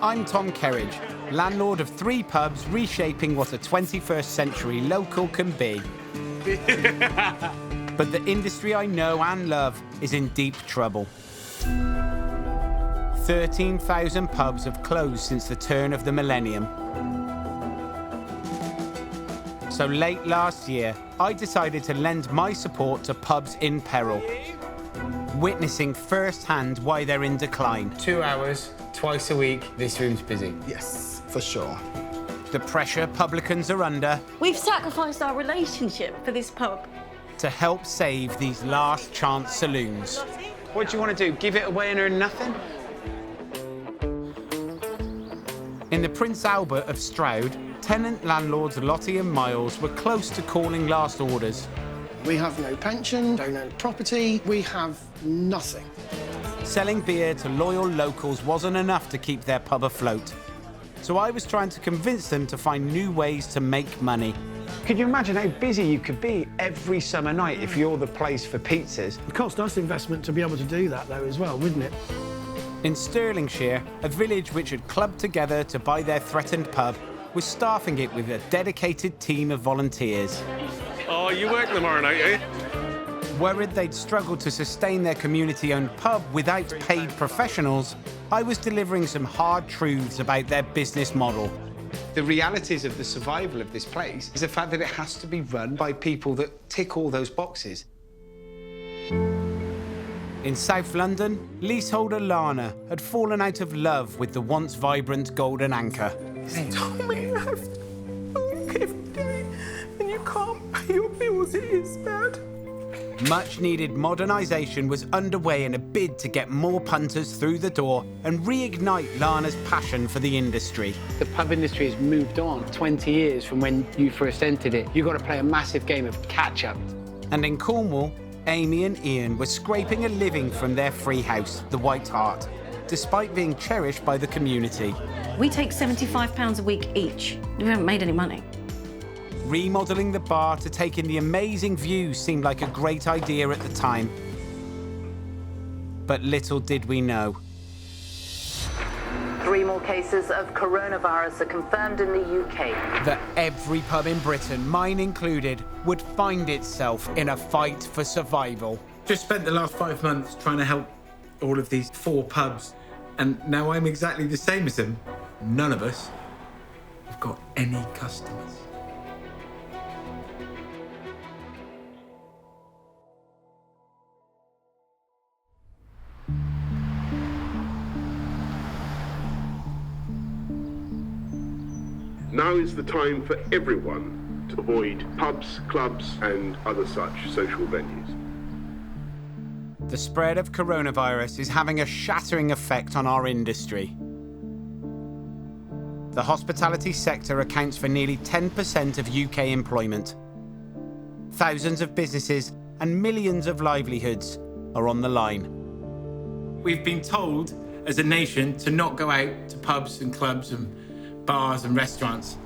I'm Tom Kerridge, landlord of 3 pubs reshaping what a 21st century local can be. But the industry I know and love is in deep trouble. 13,000 pubs have closed since the turn of the millennium. So late last year, I decided to lend my support to pubs in peril, witnessing firsthand why they're in decline. 2 hours, twice a week, this room's busy. Yes, for sure. The pressure publicans are under. We've sacrificed our relationship for this pub. To help save these last chance saloons. What do you want to do, give it away and earn nothing? In the Prince Albert of Stroud, tenant landlords Lotty and Miles were close to calling last orders. We have no pension, don't own property, we have nothing. Selling beer to loyal locals wasn't enough to keep their pub afloat. So I was trying to convince them to find new ways to make money. Could you imagine how busy you could be every summer night if you're the place for pizzas? It cost us investment to be able to do that, though, as well, wouldn't it? In Stirlingshire, a village which had clubbed together to buy their threatened pub was staffing it with a dedicated team of volunteers. Oh, you work tomorrow night, eh? Worried they'd struggle to sustain their community-owned pub without paid professionals, I was delivering some hard truths about their business model. The realities of the survival of this place is the fact that it has to be run by people that tick all those boxes. In South London, leaseholder Lana had fallen out of love with the once vibrant Golden Anchor. They told me you have to work every day and you can't pay your bills, it is bad. Much-needed modernisation was underway in a bid to get more punters through the door and reignite Lana's passion for the industry. The pub industry has moved on 20 years from when you first entered it. You've got to play a massive game of catch-up. And in Cornwall, Amy and Ian were scraping a living from their free house, the White Hart, despite being cherished by the community. We take £75 a week each. We haven't made any money. Remodelling the bar to take in the amazing views seemed like a great idea at the time. But little did we know. 3 more cases of coronavirus are confirmed in the UK. That every pub in Britain, mine included, would find itself in a fight for survival. Just spent the last 5 months trying to help all of these 4 pubs, and now I'm exactly the same as them. None of us have got any customers. Now is the time for everyone to avoid pubs, clubs and other such social venues. The spread of coronavirus is having a shattering effect on our industry. The hospitality sector accounts for nearly 10% of UK employment. Thousands of businesses and millions of livelihoods are on the line. We've been told as a nation to not go out to pubs and clubs and bars and restaurants,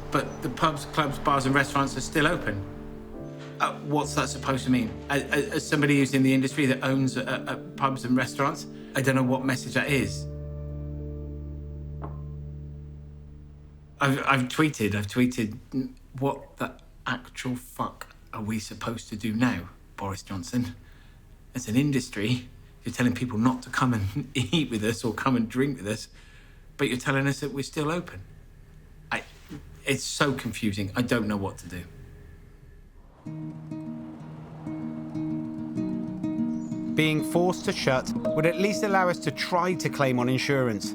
but the pubs, clubs, bars and restaurants are still open. What's that supposed to mean? As somebody who's in the industry that owns pubs and restaurants, I don't know what message that is. I've tweeted, what the actual fuck are we supposed to do now, Boris Johnson? As an industry, you're telling people not to come and eat with us or come and drink with us, but you're telling us that we're still open. It's so confusing. I don't know what to do. Being forced to shut would at least allow us to try to claim on insurance.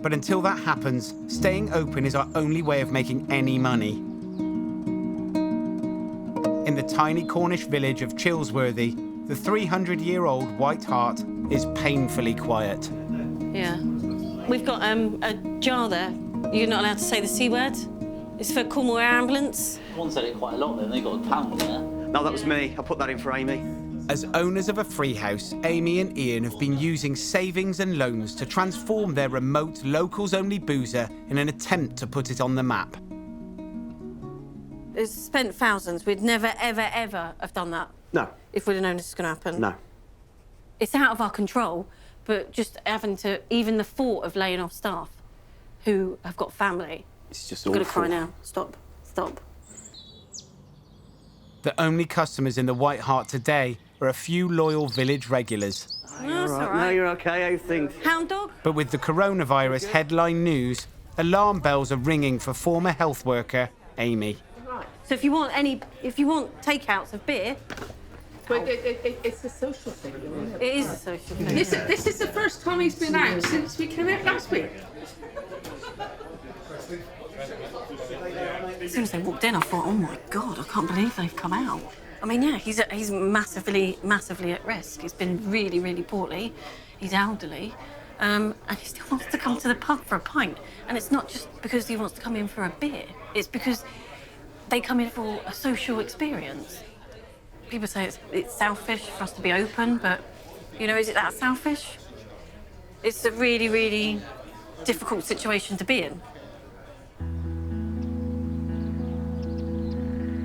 But until that happens, staying open is our only way of making any money. In the tiny Cornish village of Chilsworthy, the 300-year-old White Hart is painfully quiet. Yeah. We've got a jar there. You're not allowed to say the C word. It's for Cornwall Air Ambulance. One said it quite a lot then, they got a pound there. No, that was me. I put that in for Amy. As owners of a free house, Amy and Ian have been using savings and loans to transform their remote, locals-only boozer in an attempt to put it on the map. It's spent thousands. We'd never, ever, ever have done that. No. If we'd have known this was going to happen. No. It's out of our control, but just having to, even the thought of laying off staff who have got family. It's just I'm awful. gonna cry now. Stop. The only customers in the White Hart today are a few loyal village regulars. No, that's all right. No, you're okay. How things? Hound dog? But with the coronavirus headline news, alarm bells are ringing for former health worker Amy. So if you want takeouts of beer... But it's a social thing, isn't it? It is a social thing. This is the first time he's been out since we came out last week. As soon as they walked in, I thought, oh my God, I can't believe they've come out. I mean, yeah, he's massively at risk. He's been really, really poorly. He's elderly. And he still wants to come to the pub for a pint. And it's not just because he wants to come in for a beer. It's because they come in for a social experience. People say it's selfish for us to be open, but, you know, is it that selfish? It's a really, really difficult situation to be in.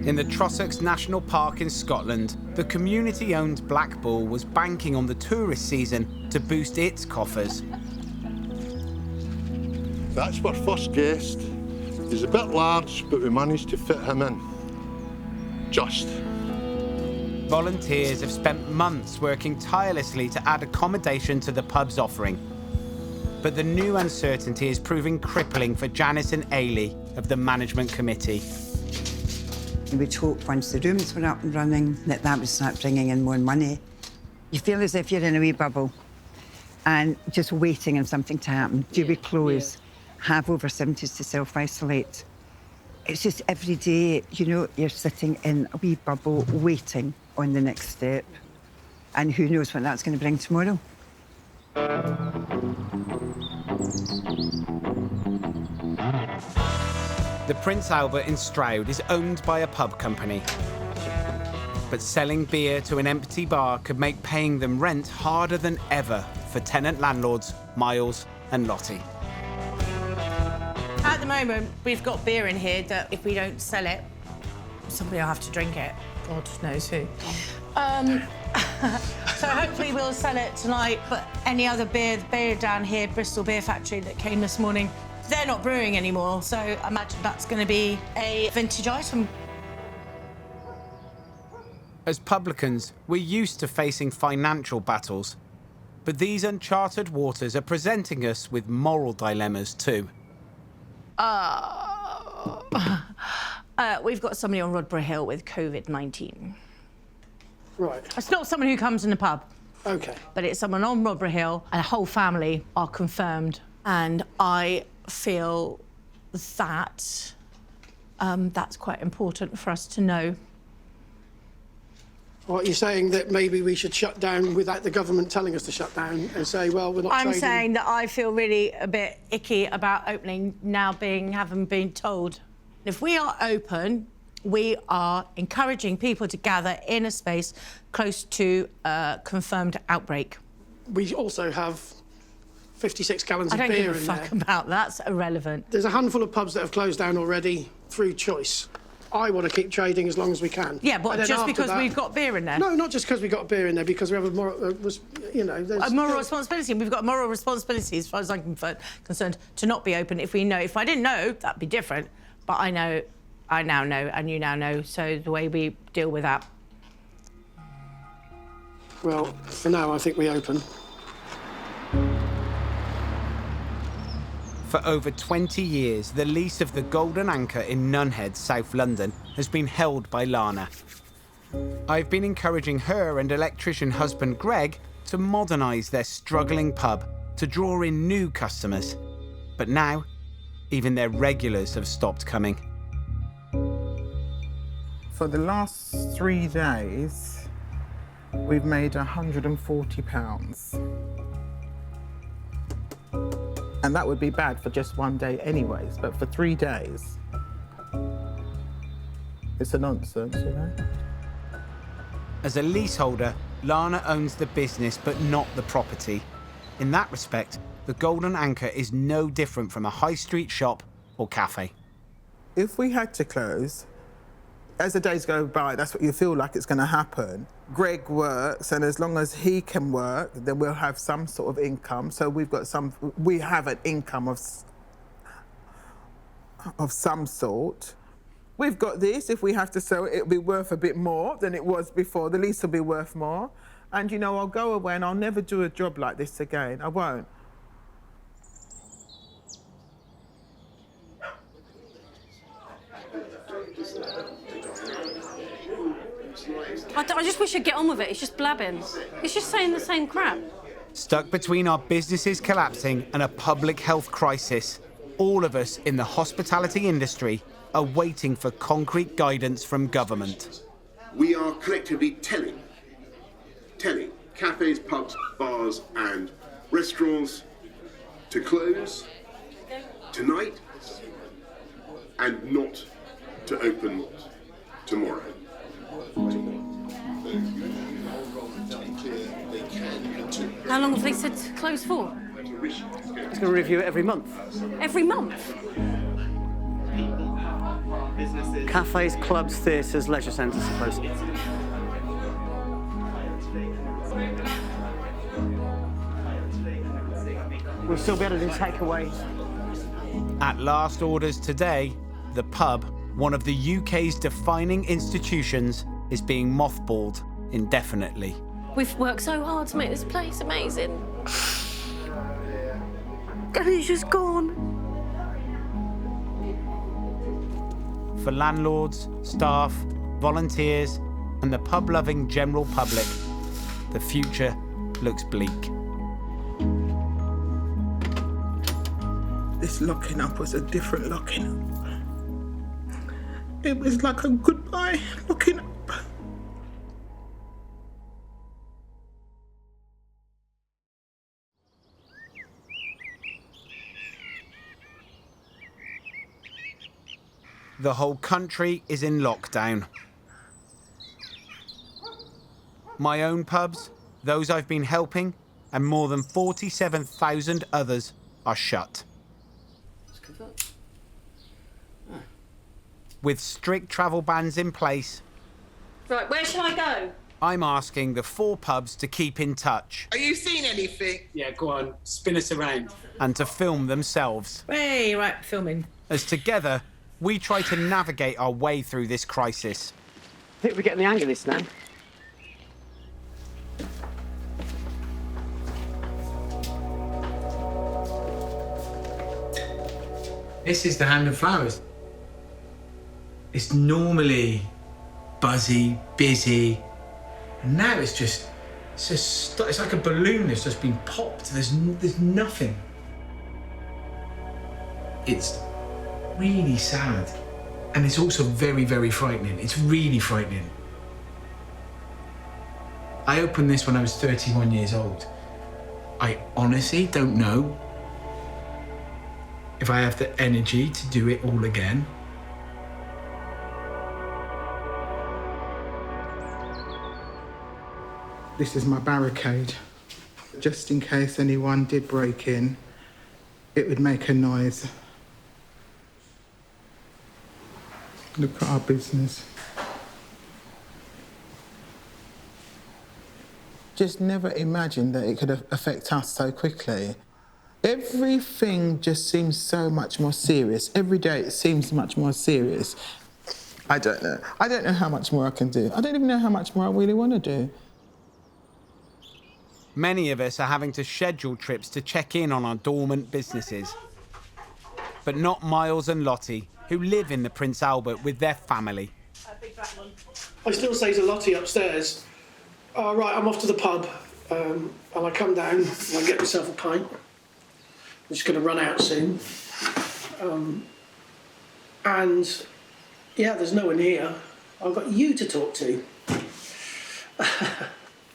In the Trossachs National Park in Scotland, the community-owned Black Bull was banking on the tourist season to boost its coffers. That's our first guest. He's a bit large, but we managed to fit him in. Just. Volunteers have spent months working tirelessly to add accommodation to the pub's offering. But the new uncertainty is proving crippling for Janice and Ailey of the management committee. We'd hope once the rooms were up and running that would start bringing in more money. You feel as if you're in a wee bubble and just waiting on something to happen. Do we close? Have over 70s to self-isolate? It's just every day, you know, you're sitting in a wee bubble waiting on the next step. And who knows what that's going to bring tomorrow. The Prince Albert in Stroud is owned by a pub company. But selling beer to an empty bar could make paying them rent harder than ever for tenant landlords Miles and Lottie. At the moment, we've got beer in here that if we don't sell it, somebody will have to drink it. God knows who. So hopefully we'll sell it tonight, but any other beer, the beer down here, Bristol Beer Factory that came this morning, they're not brewing anymore, so I imagine that's going to be a vintage item. As publicans, we're used to facing financial battles. But these uncharted waters are presenting us with moral dilemmas too. We've got somebody on Rodbury Hill with COVID-19. Right. It's not someone who comes in the pub. OK. But it's someone on Rodbury Hill, and a whole family are confirmed. And I feel that that's quite important for us to know. What, you're saying that maybe we should shut down without the government telling us to shut down and say, well, we're not trading? I'm saying that I feel really a bit icky about opening now having been told. If we are open, we are encouraging people to gather in a space close to a confirmed outbreak. We also have 56 gallons of beer in there. I don't give a fuck about that. That's irrelevant. There's a handful of pubs that have closed down already through choice. I want to keep trading as long as we can. Yeah, but just because we've got beer in there? No, not just because we've got beer in there, because we have a moral, you know... A moral responsibility. We've got a moral responsibility, as far as I'm concerned, to not be open if we know. If I didn't know, that'd be different. But I know, I now know, and you now know, so the way we deal with that. Well, for now, I think we open. For over 20 years, the lease of the Golden Anchor in Nunhead, South London, has been held by Lana. I've been encouraging her and electrician husband Greg to modernise their struggling pub to draw in new customers. But now, even their regulars have stopped coming. For the last 3 days, we've made £140. And that would be bad for just one day anyways, but for 3 days, it's a nonsense, you know? As a leaseholder, Lana owns the business, but not the property. In that respect, the Golden Anchor is no different from a high street shop or cafe. If we had to close, as the days go by, that's what you feel like it's going to happen. Greg works, and as long as he can work, then we'll have some sort of income. So we have an income of some sort. We've got this. If we have to sell it, it'll be worth a bit more than it was before. The lease will be worth more. And, you know, I'll go away and I'll never do a job like this again. I won't. I just wish I'd get on with it. It's just blabbing. It's just saying the same crap. Stuck between our businesses collapsing and a public health crisis, all of us in the hospitality industry are waiting for concrete guidance from government. We are collectively telling cafes, pubs, bars and restaurants to close tonight and not to open tomorrow. How long have they said to close for? He's going to review it every month. Every month? Cafes, clubs, theatres, leisure centres are closed. We'll still be able to do takeaways. At last orders today, the pub, one of the UK's defining institutions, is being mothballed indefinitely. We've worked so hard to make this place amazing. And it's just gone. For landlords, staff, volunteers, and the pub-loving general public, the future looks bleak. This locking up was a different locking up. It was like a goodbye locking up. The whole country is in lockdown. My own pubs, those I've been helping, and more than 47,000 others are shut. With strict travel bans in place, Right, where shall I go? I'm asking the 4 pubs to keep in touch. Are you seeing anything? Yeah, go on, spin us around. And to film themselves. Hey, right, filming. As together, we try to navigate our way through this crisis. I think we're getting the hang of this now. This is the Hand of Flowers. It's normally buzzy, busy, and now it's like a balloon that's just been popped. There's nothing. It's really sad, and it's also very, very frightening. It's really frightening. I opened this when I was 31 years old. I honestly don't know if I have the energy to do it all again. This is my barricade. Just in case anyone did break in, it would make a noise. Look at our business. Just never imagined that it could affect us so quickly. Everything just seems so much more serious. Every day it seems much more serious. I don't know. I don't know how much more I can do. I don't even know how much more I really want to do. Many of us are having to schedule trips to check in on our dormant businesses. But not Miles and Lottie, who live in the Prince Albert with their family. I still say to Lottie upstairs, right, I'm off to the pub, and I come down and I get myself a pint. I'm just going to run out soon. And, yeah, there's no one here. I've got you to talk to.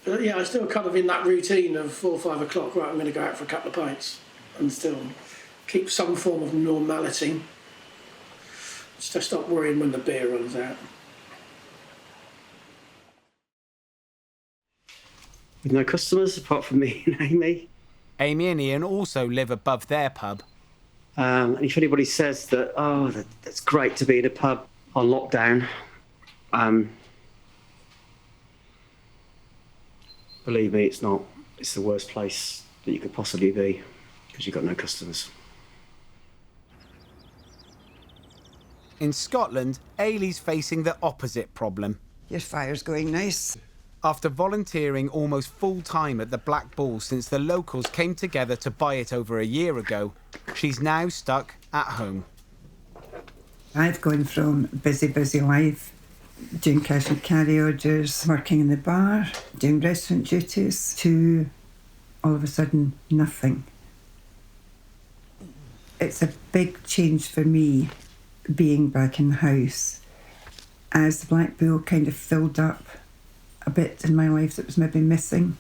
But, yeah, I'm still kind of in that routine of 4 or 5 o'clock, right, I'm going to go out for a couple of pints and still keep some form of normality. Just to stop worrying when the beer runs out. With no customers apart from me and Amy. Amy and Ian also live above their pub. And if anybody says that, that's great to be in a pub on lockdown, Believe me, it's not. It's the worst place that you could possibly be, because you've got no customers. In Scotland, Ailey's facing the opposite problem. Your fire's going nice. After volunteering almost full-time at the Black Bull since the locals came together to buy it over a year ago, she's now stuck at home. I've gone from busy life, doing cash and carry orders, working in the bar, doing restaurant duties, to all of a sudden nothing. It's a big change for me being back in the house, as the Black Bull kind of filled up a bit in my life that was maybe missing.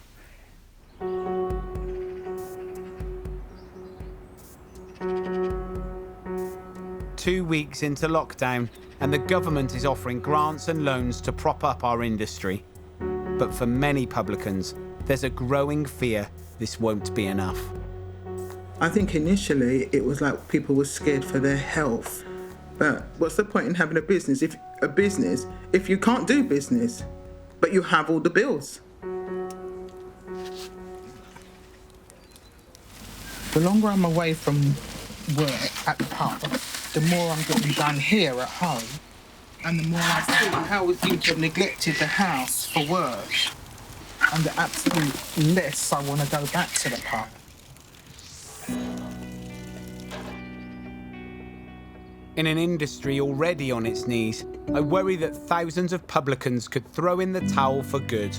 2 weeks into lockdown, and the government is offering grants and loans to prop up our industry. But for many publicans, there's a growing fear this won't be enough. I think initially it was like people were scared for their health. But what's the point in having a business if you can't do business, but you have all the bills? The longer I'm away from work at the pub, the more I'm getting done here at home, and the more I feel how we seem to have neglected the house for work, and the absolute less I want to go back to the pub. In an industry already on its knees, I worry that thousands of publicans could throw in the towel for good.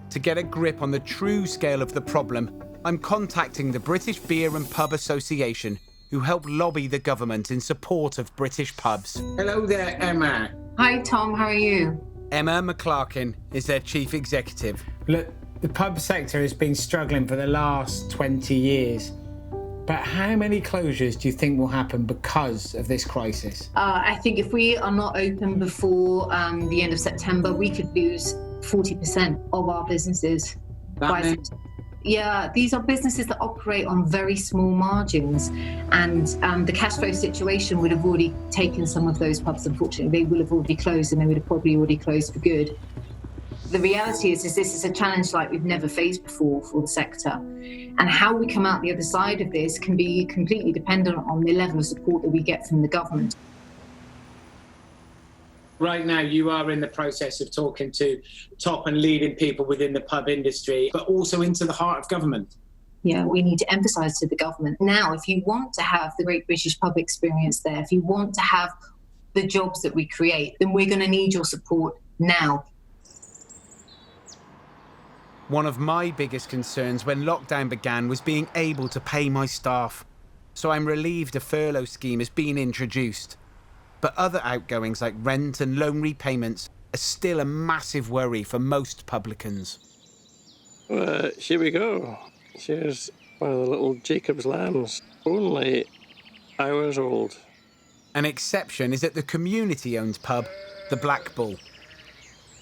To get a grip on the true scale of the problem, I'm contacting the British Beer and Pub Association, who help lobby the government in support of British pubs. Hello there, Emma. Hi, Tom. How are you? Emma McClarkin is their chief executive. Look, the pub sector has been struggling for the last 20 years. But how many closures do you think will happen because of this crisis? I think if we are not open before the end of September, we could lose 40% of our businesses. Yeah, these are businesses that operate on very small margins, and the cash flow situation would have already taken some of those pubs. Unfortunately, they will have already closed, and they would have probably already closed for good. The reality is this is a challenge like we've never faced before for the sector, and how we come out the other side of this can be completely dependent on the level of support that we get from the government. Right now, you are in the process of talking to top and leading people within the pub industry, but also into the heart of government. Yeah, we need to emphasise to the government now, if you want to have the Great British pub experience there, if you want to have the jobs that we create, then we're going to need your support now. One of my biggest concerns when lockdown began was being able to pay my staff. So I'm relieved a furlough scheme has been introduced. But other outgoings like rent and loan repayments are still a massive worry for most publicans. Here we go. Here's one of the little Jacob's lambs, only hours old. An exception is at the community-owned pub, the Black Bull.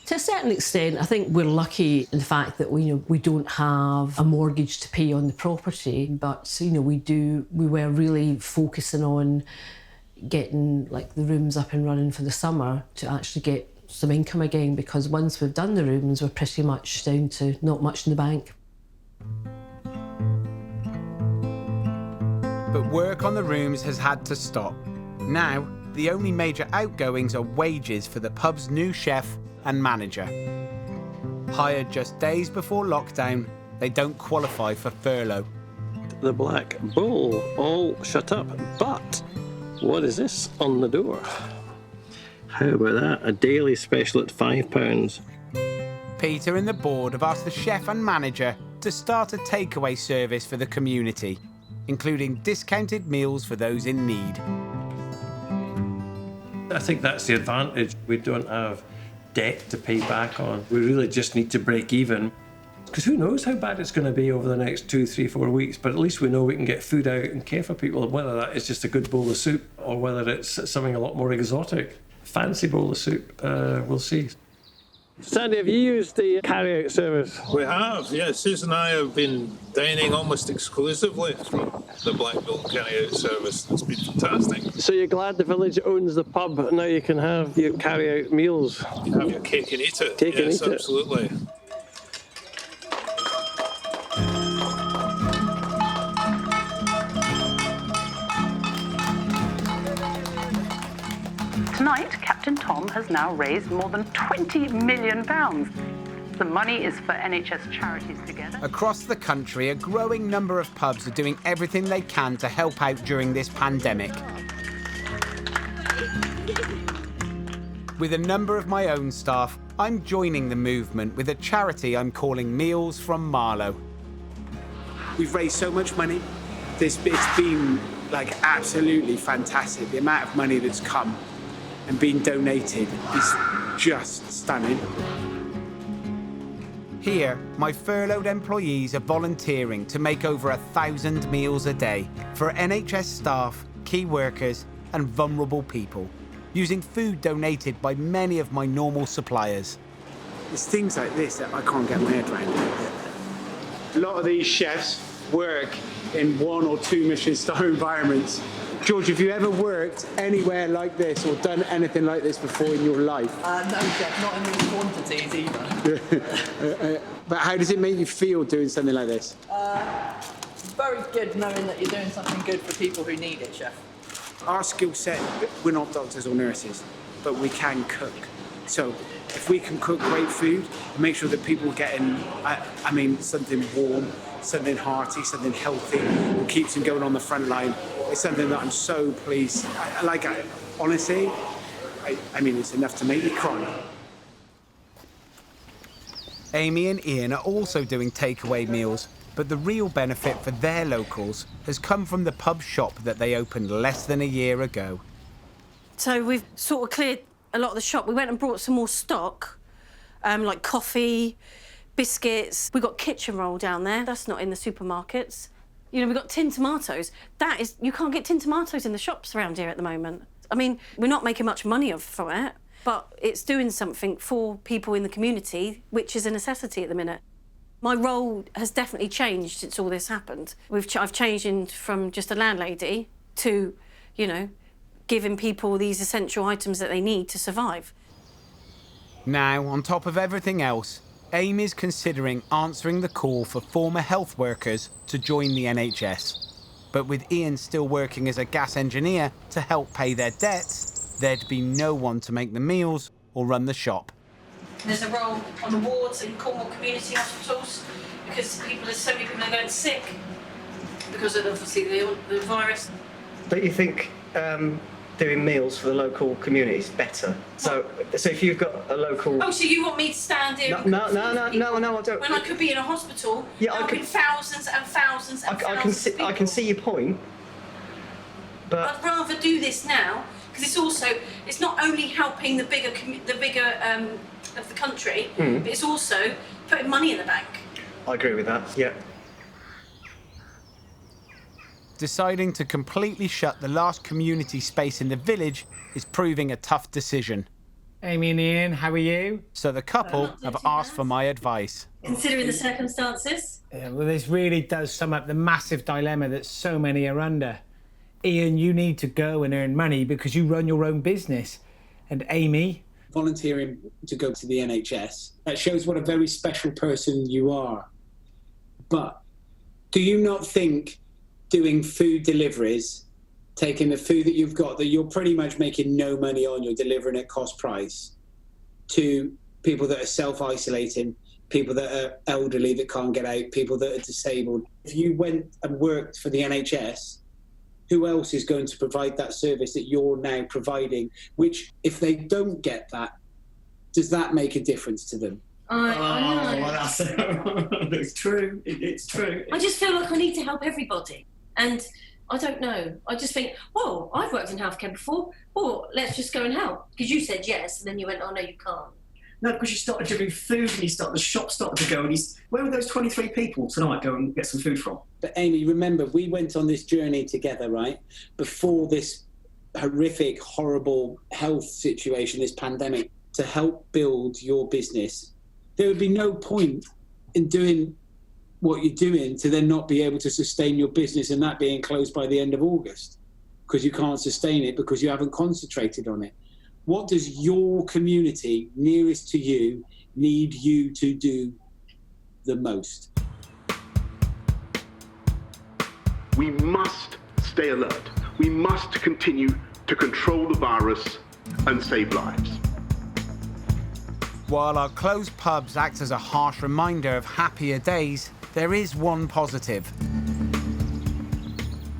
To a certain extent, I think we're lucky in the fact that we don't have a mortgage to pay on the property, but we were really focusing on getting the rooms up and running for the summer to actually get some income again, because once we've done the rooms, we're pretty much down to not much in the bank. But work on the rooms has had to stop. Now, the only major outgoings are wages for the pub's new chef and manager. Hired just days before lockdown, they don't qualify for furlough. The Black Bull all shut up, but what is this on the door? How about that? A daily special at £5. Peter and the board have asked the chef and manager to start a takeaway service for the community, including discounted meals for those in need. I think that's the advantage. We don't have debt to pay back on. We really just need to break even. Because who knows how bad it's going to be over the next 2, 3, 4 weeks, but at least we know we can get food out and care for people, whether that is just a good bowl of soup or whether it's something a lot more exotic. Fancy bowl of soup, we'll see. Sandy, have you used the carry-out service? We have, yes. Susan and I have been dining almost exclusively from the Blackpool carry-out service. It's been fantastic. So you're glad the village owns the pub, and now you can have your carry-out meals? You have your cake and eat it. Cake and yes, eat it. absolutely. Tonight, Captain Tom has now raised more than £20 million. The money is for NHS charities together. Across the country, a growing number of pubs are doing everything they can to help out during this pandemic. With a number of my own staff, I'm joining the movement with a charity I'm calling Meals from Marlow. We've raised so much money. It's been like absolutely fantastic. The amount of money that's come and been donated is just stunning. Here, my furloughed employees are volunteering to make over 1,000 meals a day for NHS staff, key workers and vulnerable people, using food donated by many of my normal suppliers. It's things like this that I can't get my head around. A lot of these chefs work in 1 or 2 Michelin-star environments. George, have you ever worked anywhere like this or done anything like this before in your life? No, Chef, not in these quantities either. But how does it make you feel doing something like this? Very good knowing that you're doing something good for people who need it, Chef. Our skill set, we're not doctors or nurses, but we can cook. So if we can cook great food and make sure that people are getting, something warm, something hearty, something healthy, and keeps them going on the front line, it's something that I'm so pleased. Honestly, it's enough to make me cry. Amy and Ian are also doing takeaway meals, but the real benefit for their locals has come from the pub shop that they opened less than a year ago. So we've sort of cleared a lot of the shop. We went and brought some more stock, like coffee, biscuits. We've got kitchen roll down there. That's not in the supermarkets. You know, we've got tin tomatoes. You can't get tin tomatoes in the shops around here at the moment. I mean, we're not making much money from it, but it's doing something for people in the community, which is a necessity at the minute. My role has definitely changed since all this happened. I've changed from just a landlady to, giving people these essential items that they need to survive. Now, on top of everything else, Amy's considering answering the call for former health workers to join the NHS. But with Ian still working as a gas engineer to help pay their debts, there'd be no one to make the meals or run the shop. There's a role on the wards in Cornwall community hospitals because so many people are going sick because of obviously the virus. Don't you think doing meals for the local community is better? So if you've got a local... Oh, so you want me to stand here? No, I don't. When I could be in a hospital, helping thousands and thousands and thousands of people. I can see your point, but I'd rather do this now because it's not only helping the bigger of the country, but it's also putting money in the bank. I agree with that. Yeah. Deciding to completely shut the last community space in the village is proving a tough decision. Amy and Ian, how are you? So the couple have asked for my advice. Considering the circumstances? Well, this really does sum up the massive dilemma that so many are under. Ian, you need to go and earn money because you run your own business. And Amy? Volunteering to go to the NHS, that shows what a very special person you are. But do you not think doing food deliveries, taking the food that you've got that you're pretty much making no money on, you're delivering at cost price to people that are self-isolating, people that are elderly that can't get out, people that are disabled? If you went and worked for the NHS, who else is going to provide that service that you're now providing? Which, if they don't get that, does that make a difference to them? I know. It's true. It's true. I just feel like I need to help everybody. And I don't know. I just think, well, I've worked in healthcare before. Well, let's just go and help. Because you said yes, and then you went, oh, no, you can't. No, because you started delivering food and the shop started to go. And where were those 23 people tonight go and get some food from? But Amy, remember, we went on this journey together, right? Before this horrific, horrible health situation, this pandemic to help build your business, there would be no point in doing what you're doing to then not be able to sustain your business and that being closed by the end of August because you can't sustain it because you haven't concentrated on it. What does your community nearest to you need you to do the most? We must stay alert. We must continue to control the virus and save lives. While our closed pubs act as a harsh reminder of happier days, there is one positive.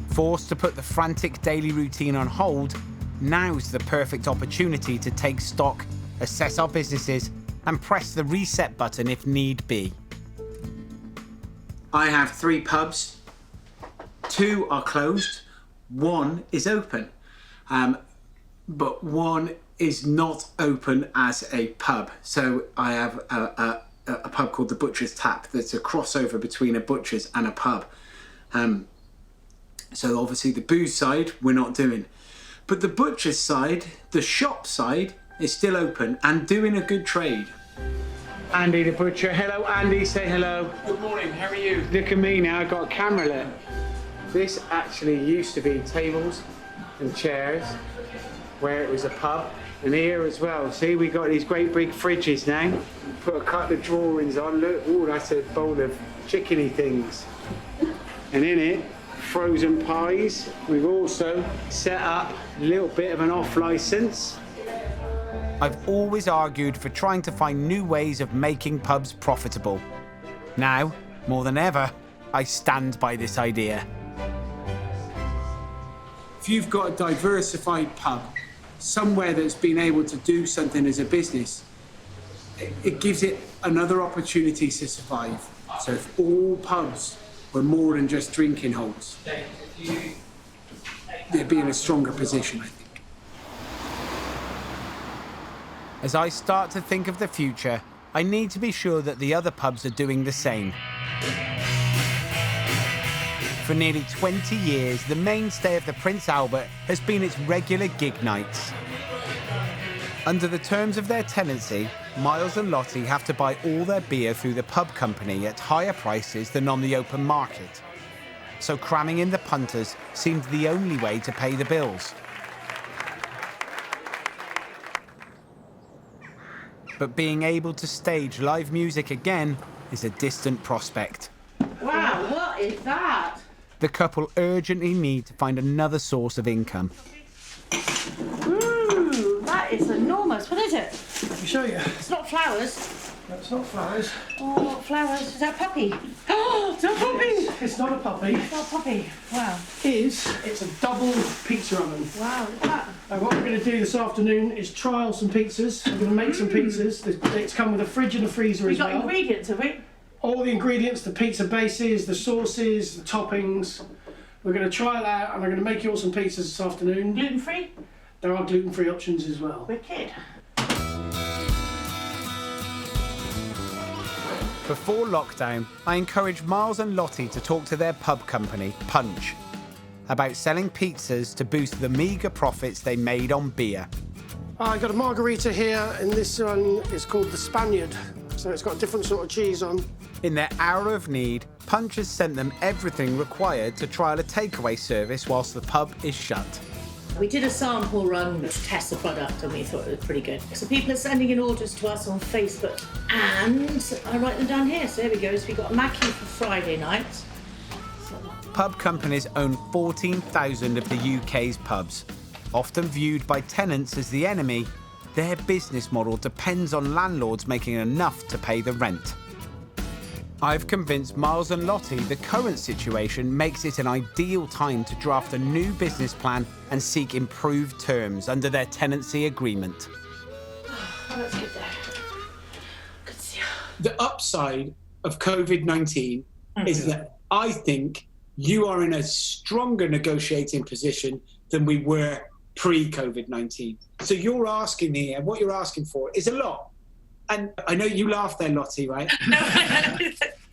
Forced to put the frantic daily routine on hold, now's the perfect opportunity to take stock, assess our businesses, and press the reset button if need be. I have 3 pubs. 2 are closed, 1 is open. But 1 is not open as a pub. So I have a pub called the Butcher's Tap that's a crossover between a butcher's and a pub. So obviously the booze side we're not doing. But the butcher's side, the shop side, is still open and doing a good trade. Andy the butcher. Hello, Andy. Say hello. Good morning. How are you? Look at me now. I've got a camera lit. This actually used to be tables and chairs where it was a pub. And here as well. See, we got these great big fridges now. Put a couple of drawings on. Look, oh, that's a bowl of chickeny things. And in it, frozen pies. We've also set up a little bit of an off license. I've always argued for trying to find new ways of making pubs profitable. Now, more than ever, I stand by this idea. If you've got a diversified pub, somewhere that's been able to do something as a business, it gives it another opportunity to survive. So if all pubs were more than just drinking holes, they'd be in a stronger position, I think. As I start to think of the future, I need to be sure that the other pubs are doing the same. For nearly 20 years, the mainstay of the Prince Albert has been its regular gig nights. Under the terms of their tenancy, Miles and Lottie have to buy all their beer through the pub company at higher prices than on the open market. So cramming in the punters seemed the only way to pay the bills. But being able to stage live music again is a distant prospect. Wow, what is that? The couple urgently need to find another source of income. Ooh, that is enormous. What is it? Let me show you. It's not flowers. No, it's not flowers. Oh, not flowers. Is that a puppy? Oh, it's not a puppy. It's not a puppy. It's not a puppy. Wow. It's a double pizza oven. Wow, look at that. And what we're going to do this afternoon is trial some pizzas. We're going to make some pizzas. It's come with a fridge and a freezer as well. We've got ingredients, have we? All the ingredients, the pizza bases, the sauces, the toppings. We're going to try it out and we're going to make you all some pizzas this afternoon. Gluten-free? There are gluten-free options as well. Wicked. Before lockdown, I encouraged Miles and Lottie to talk to their pub company, Punch, about selling pizzas to boost the meagre profits they made on beer. I got a margarita here, and this one is called the Spaniard. So it's got a different sort of cheese on. In their hour of need, Punch has sent them everything required to trial a takeaway service whilst the pub is shut. We did a sample run to test the product and we thought it was pretty good. So people are sending in orders to us on Facebook and I write them down here. So here we go. So we've got a Mackie for Friday nights. Pub companies own 14,000 of the UK's pubs. Often viewed by tenants as the enemy, their business model depends on landlords making enough to pay the rent. I've convinced Miles and Lottie the current situation makes it an ideal time to draft a new business plan and seek improved terms under their tenancy agreement. Oh, that's good there. Good to see you. The upside of COVID-19 is that I think you are in a stronger negotiating position than we were pre-COVID-19. So you're asking me, and what you're asking for is a lot. And I know you laughed there, Lottie, right?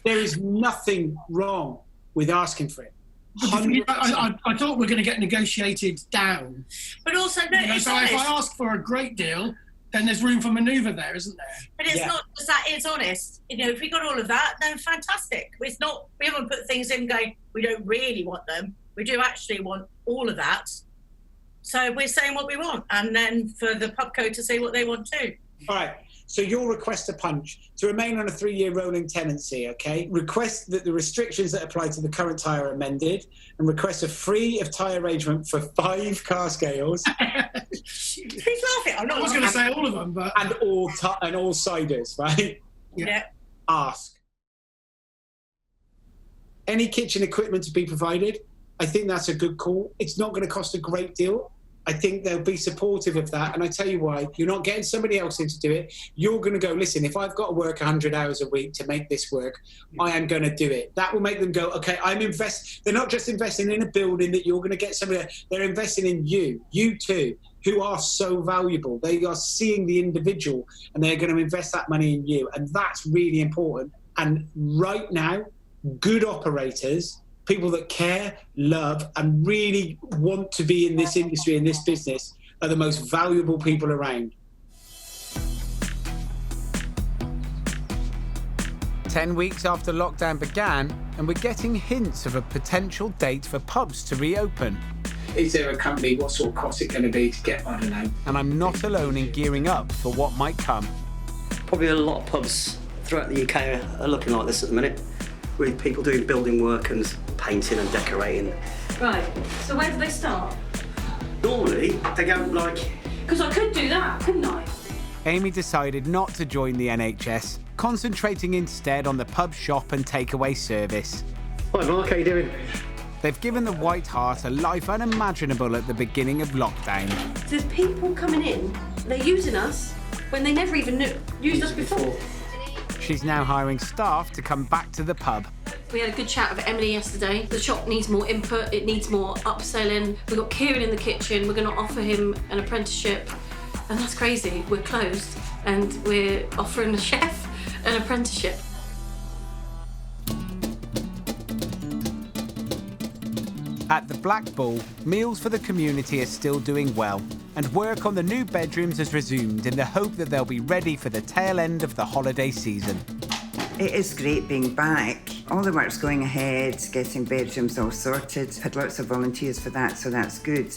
There is nothing wrong with asking for it. I thought we were going to get negotiated down. But also, no, so if I ask for a great deal, then there's room for manoeuvre there, isn't there? But it's not just that, it's honest. You know, if we got all of that, then fantastic. It's not, we haven't put things in going, we don't really want them. We do actually want all of that. So we're saying what we want, and then for the pubco to say what they want too. All right. So your request to Punch to remain on a 3-year rolling tenancy, okay? Request that the restrictions that apply to the current tyre are amended, and request a free of tyre arrangement for 5 car scales. Who's laughing? I was going to say all of them, but and all ciders, right? Yeah. Ask. Any kitchen equipment to be provided. I think that's a good call. It's not going to cost a great deal. I think they'll be supportive of that. And I tell you why, you're not getting somebody else in to do it. You're going to go, listen, if I've got to work 100 hours a week to make this work, I am going to do it. That will make them go, okay, they're not just investing in a building that you're going to get somebody, they're investing in you too, who are so valuable. They are seeing the individual and they're going to invest that money in you. And that's really important. And right now, good operators, people that care, love, and really want to be in this industry, in this business, are the most valuable people around. 10 weeks after lockdown began, and we're getting hints of a potential date for pubs to reopen. Is there a company? What sort of cost it going to be to get? I don't know. And I'm not alone in gearing up for what might come. Probably a lot of pubs throughout the UK are looking like this at the minute, with people doing building work and painting and decorating. Right, so where do they start? Normally, they go like... Because I could do that, couldn't I? Amy decided not to join the NHS, concentrating instead on the pub shop and takeaway service. Hi Mark, how you doing? They've given the White Hart a life unimaginable at the beginning of lockdown. There's people coming in, they're using us when they never even used us before. She's now hiring staff to come back to the pub. We had a good chat with Emily yesterday. The shop needs more input, it needs more upselling. We've got Kieran in the kitchen, we're going to offer him an apprenticeship. And that's crazy, we're closed and we're offering the chef an apprenticeship. At the Black Bull, meals for the community are still doing well, and work on the new bedrooms has resumed in the hope that they'll be ready for the tail end of the holiday season. It is great being back. All the work's going ahead, getting bedrooms all sorted. Had lots of volunteers for that, so that's good.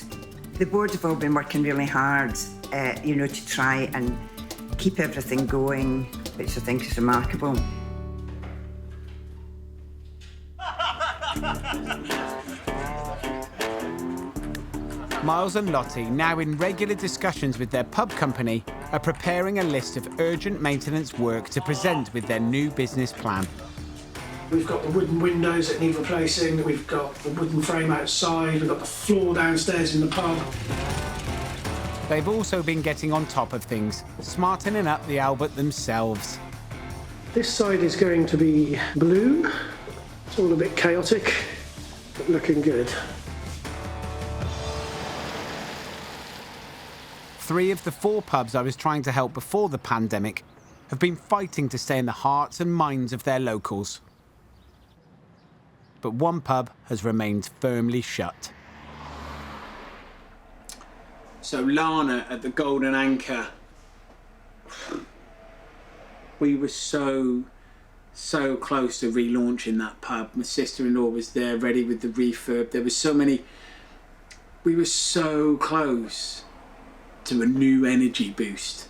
The board have all been working really hard, to try and keep everything going, which I think is remarkable. Miles and Lottie, now in regular discussions with their pub company, are preparing a list of urgent maintenance work to present with their new business plan. We've got the wooden windows that need replacing, we've got the wooden frame outside, we've got the floor downstairs in the pub. They've also been getting on top of things, smartening up the Albert themselves. This side is going to be blue. It's all a bit chaotic, but looking good. 3 of the 4 pubs I was trying to help before the pandemic have been fighting to stay in the hearts and minds of their locals. But one pub has remained firmly shut. So Lana at the Golden Anchor, we were so close to relaunching that pub. My sister-in-law was there ready with the refurb. There was so many, we were so close to a new energy boost.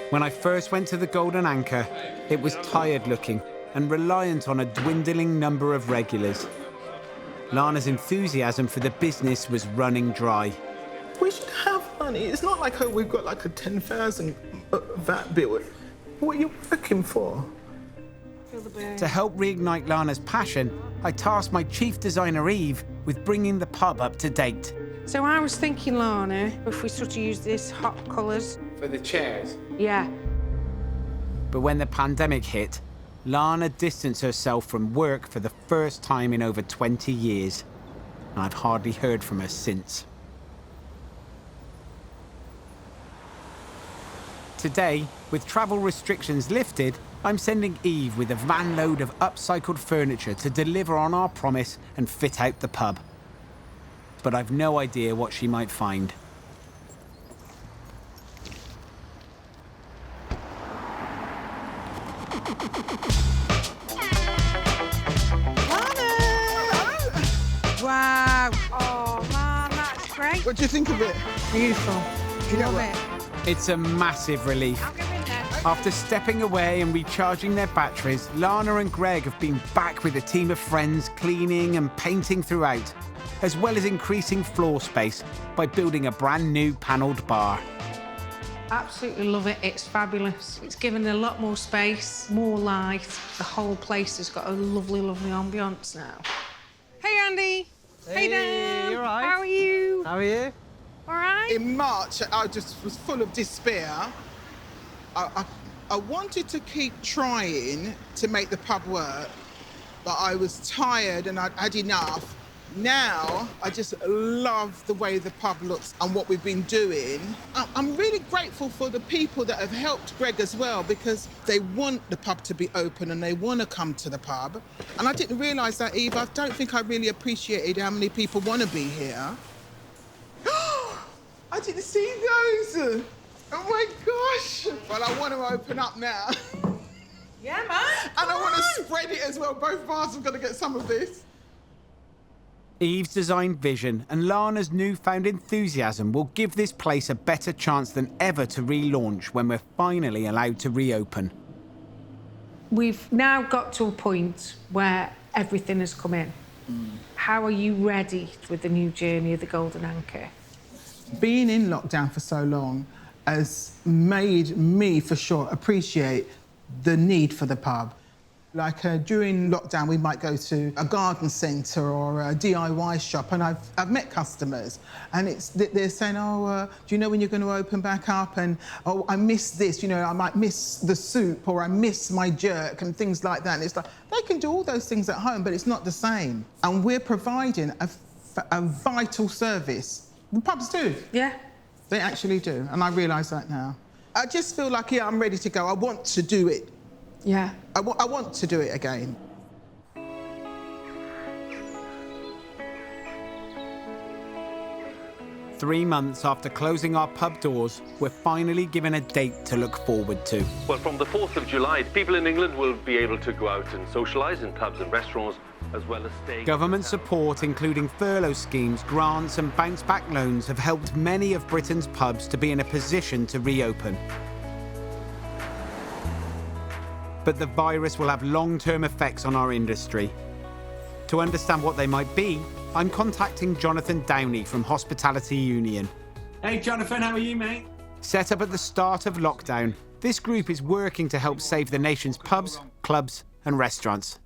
When I first went to the Golden Anchor, it was tired looking and reliant on a dwindling number of regulars. Lana's enthusiasm for the business was running dry. We should have money. It's not like, oh, we've got like a 10,000 VAT bill. What are you working for? To help reignite Lana's passion, I tasked my chief designer Eve with bringing the pub up to date. So I was thinking, Lana, if we sort of use this hot colours. For the chairs? Yeah. But when the pandemic hit, Lana distanced herself from work for the first time in over 20 years. And I've hardly heard from her since. Today, with travel restrictions lifted, I'm sending Eve with a van load of upcycled furniture to deliver on our promise and fit out the pub. but I've no idea what she might find. Wow. Oh, man, that's great. What do you think of it? Beautiful. Love it. It's a massive relief. After stepping away and recharging their batteries, Lana and Greg have been back with a team of friends, cleaning and painting throughout, as well as increasing floor space by building a brand new panelled bar. Absolutely love it. It's fabulous. It's given a lot more space, more life. The whole place has got a lovely, lovely ambience now. Hey, Andy. Hey, Dan. You all right? How are you? How are you? All right. In March, I just was full of despair. I wanted to keep trying to make the pub work, but I was tired and I'd had enough. Now, I just love the way the pub looks and what we've been doing. I'm really grateful for the people that have helped Greg as well, because they want the pub to be open and they want to come to the pub. And I didn't realise that either. I don't think I really appreciated how many people want to be here. I didn't see those. Oh my gosh. Well, I want to open up now. Yeah, man. And I want to spread it as well. Both bars have got to get some of this. Eve's designed vision and Lana's newfound enthusiasm will give this place a better chance than ever to relaunch when we're finally allowed to reopen. We've now got to a point where everything has come in. How are you ready with the new journey of the Golden Anchor? Being in lockdown for so long has made me, for sure, appreciate the need for the pub. Like during lockdown, we might go to a garden centre or a DIY shop, and I've met customers, and they're saying, "Oh, do you know when you're going to open back up?" And "Oh, I miss this. You know, I might miss the soup, or I miss my jerk," and things like that. And it's like they can do all those things at home, but it's not the same. And we're providing a vital service. The pubs do. Yeah. They actually do, and I realise that now. I just feel like, yeah, I'm ready to go. I want to do it. Yeah. I want to do it again. Three months after closing our pub doors, we're finally given a date to look forward to. Well, from the 4th of July, people in England will be able to go out and socialise in pubs and restaurants, as well as staying... Government support, including furlough schemes, grants and bounce-back loans, have helped many of Britain's pubs to be in a position to reopen. But the virus will have long-term effects on our industry. To understand what they might be, I'm contacting Jonathan Downey from Hospitality Union. Hey, Jonathan, how are you, mate? Set up at the start of lockdown, this group is working to help save the nation's pubs, clubs and restaurants.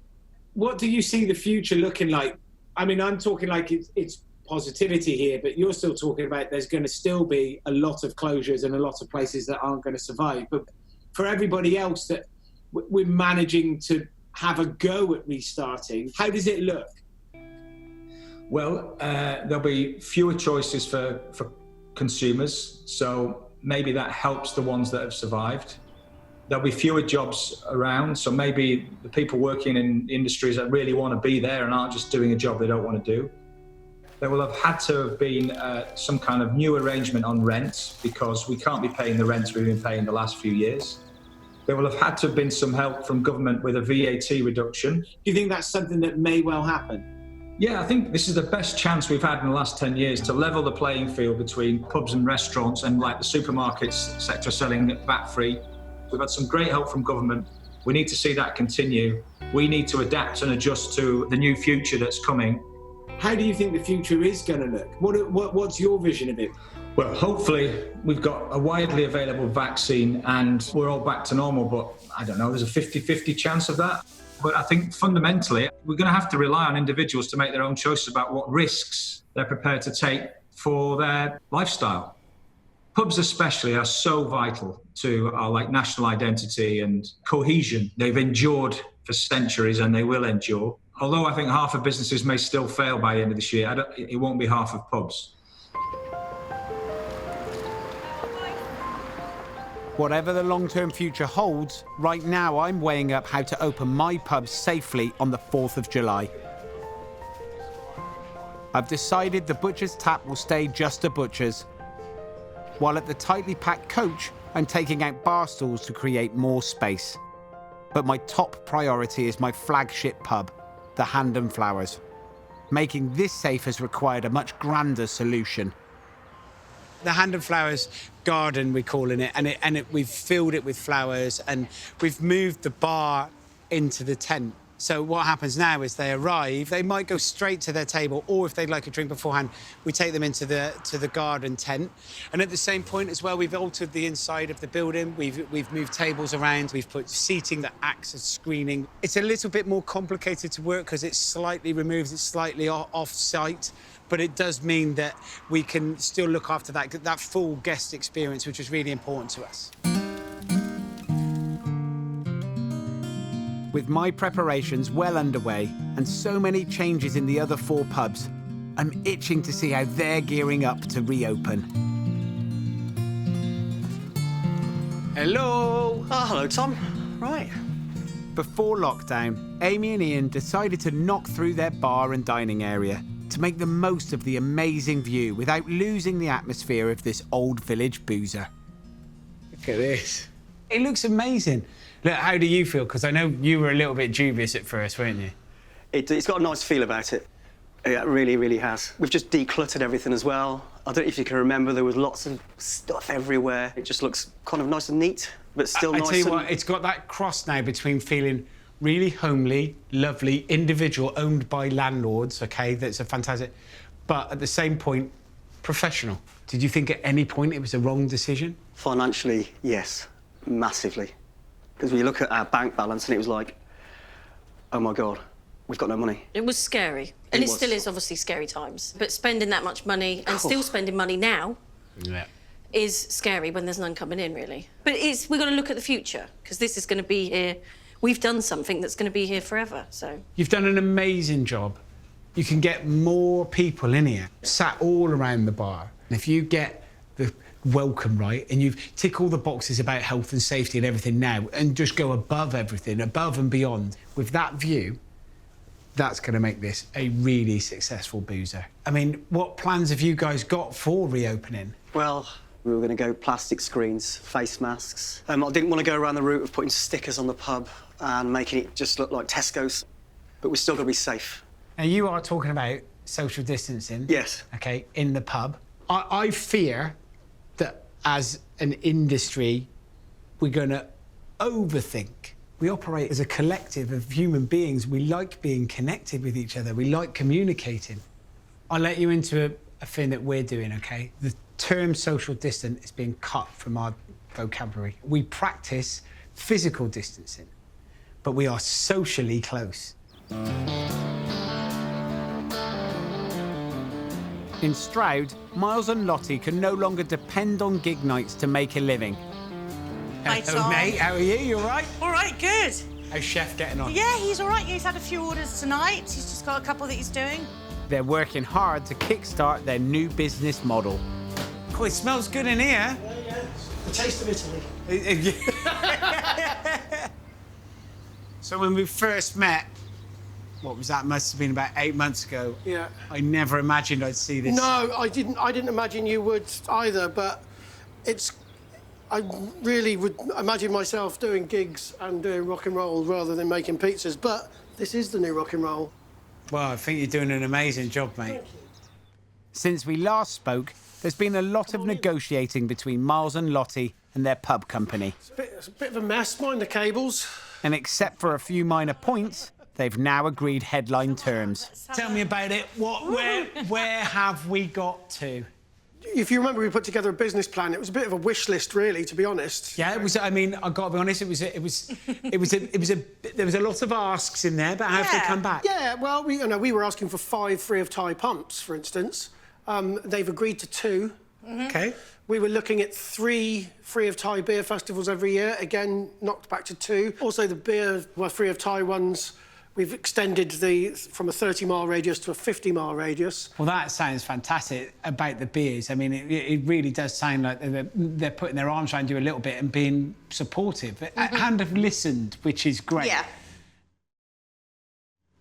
What do you see the future looking like? I mean, I'm talking like it's positivity here, but you're still talking about there's going to still be a lot of closures and a lot of places that aren't going to survive. But for everybody else that we're managing to have a go at restarting, how does it look? Well, there'll be fewer choices for consumers, so maybe that helps the ones that have survived. There'll be fewer jobs around, so maybe the people working in industries that really want to be there and aren't just doing a job they don't want to do. There will have had to have been some kind of new arrangement on rents, because we can't be paying the rents we've been paying the last few years. There will have had to have been some help from government with a VAT reduction. Do you think that's something that may well happen? Yeah, I think this is the best chance we've had in the last 10 years to level the playing field between pubs and restaurants and like the supermarkets sector selling VAT-free. We've had some great help from government. We need to see that continue. We need to adapt and adjust to the new future that's coming. How do you think the future is going to look? What's your vision of it? Well, hopefully we've got a widely available vaccine and we're all back to normal, but I don't know, there's a 50-50 chance of that. But I think fundamentally, we're going to have to rely on individuals to make their own choices about what risks they're prepared to take for their lifestyle. Pubs especially are so vital to our national identity and cohesion. They've endured for centuries and they will endure. Although I think half of businesses may still fail by the end of this year, it won't be half of pubs. Whatever the long-term future holds, right now I'm weighing up how to open my pub safely on the 4th of July. I've decided the butcher's tap will stay just a butcher's, while at the tightly packed coach, I'm taking out bar stools to create more space. But my top priority is my flagship pub, the Hand and Flowers. Making this safe has required a much grander solution. The Hand and Flowers garden, we're calling it, and we've filled it with flowers, and we've moved the bar into the tent. So what happens now is they arrive, they might go straight to their table, or if they'd like a drink beforehand, we take them into the garden tent. And at the same point as well, we've altered the inside of the building. We've moved tables around, we've put seating that acts as screening. It's a little bit more complicated to work because it's slightly removed, it's slightly off-site, but it does mean that we can still look after that full guest experience, which is really important to us. With my preparations well underway and so many changes in the other 4 pubs, I'm itching to see how they're gearing up to reopen. Hello! Oh, hello, Tom. Right. Before lockdown, Amy and Ian decided to knock through their bar and dining area to make the most of the amazing view without losing the atmosphere of this old village boozer. Look at this. It looks amazing. Look, how do you feel? Because I know you were a little bit dubious at first, weren't you? It's got a nice feel about it. It really, really has. We've just decluttered everything as well. I don't know if you can remember, there was lots of stuff everywhere. It just looks kind of nice and neat, but still nice. I tell you what, it's got that cross now between feeling really homely, lovely, individual, owned by landlords, OK, that's a fantastic, but at the same point, professional. Did you think at any point it was a wrong decision? Financially, yes, massively. Because when you look at our bank balance and it was like, oh my God, we've got no money. It was scary. And it still is obviously scary times. But spending that much money and still spending money now is scary when there's none coming in, really. But we've got to look at the future, because this is going to be here. We've done something that's going to be here forever, so. You've done an amazing job. You can get more people in here, sat all around the bar. And if you get the welcome right, and you tick all the boxes about health and safety and everything now, and just go above everything, above and beyond, with that view, that's going to make this a really successful boozer. I mean, what plans have you guys got for reopening? Well, we were going to go plastic screens, face masks. I didn't want to go around the route of putting stickers on the pub and making it just look like Tesco's, but we're still going to be safe. Now, you are talking about social distancing. Yes. OK, in the pub. I fear that as an industry, we're going to overthink. We operate as a collective of human beings. We like being connected with each other. We like communicating. I'll let you into a thing that we're doing, OK? The term social distance is being cut from our vocabulary. We practice physical distancing, but we are socially close. In Stroud, Miles and Lottie can no longer depend on gig nights to make a living. Hi, Hello, Tom. mate. How are you? You all right? All right, good. How's Chef getting on? Yeah, he's all right. He's had a few orders tonight. He's just got a couple that he's doing. They're working hard to kickstart their new business model. Oh, it smells good in here. Yeah. The taste of Italy. So when we first met, what was that? Must have been about 8 months ago. Yeah. I never imagined I'd see this. No, I didn't imagine you would either, but I really would imagine myself doing gigs and doing rock and roll rather than making pizzas, but this is the new rock and roll. Well, I think you're doing an amazing job, mate. Since we last spoke, there's been a lot of negotiating between Miles and Lottie and their pub company. It's a bit of a mess, mind the cables. And except for a few minor points, they've now agreed headline terms. Tell me about it. Where have we got to? If you remember, we put together a business plan. It was a bit of a wish list, really, to be honest. Yeah, it was. I mean, I've got to be honest. There was a lot of asks in there, but how have they come back? Yeah, well, we were asking for 5 free of tie pumps, for instance. They've agreed to 2. Okay. We were looking at 3 free of tie beer festivals every year. Again, knocked back to 2. Also, the beer free of tie ones. We've extended from a 30-mile radius to a 50-mile radius. Well, that sounds fantastic about the beers. I mean, it really does sound like they're putting their arms around you a little bit and being supportive and have listened, which is great. Yeah.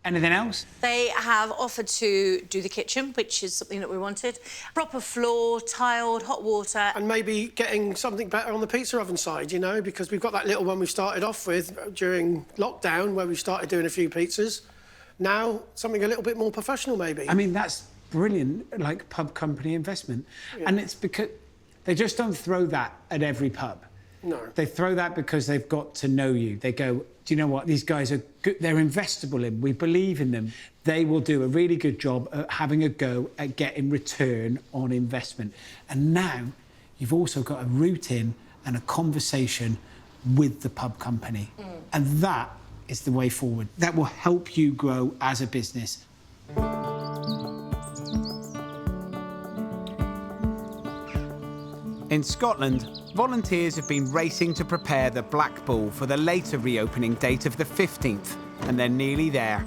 Anything else? They have offered to do the kitchen, which is something that we wanted. Proper floor, tiled, hot water. And maybe getting something better on the pizza oven side, you know, because we've got that little one we started off with during lockdown where we started doing a few pizzas. Now, something a little bit more professional, maybe. I mean, that's brilliant, like, pub company investment. Yeah. And it's because they just don't throw that at every pub. No. They throw that because they've got to know you. They go, do you know what? These guys are good. They're investable in. We believe in them. They will do a really good job at having a go at getting return on investment. And now you've also got a route in and a conversation with the pub company. And that is the way forward. That will help you grow as a business. In Scotland, volunteers have been racing to prepare the Black Bull for the later reopening date of the 15th, and they're nearly there.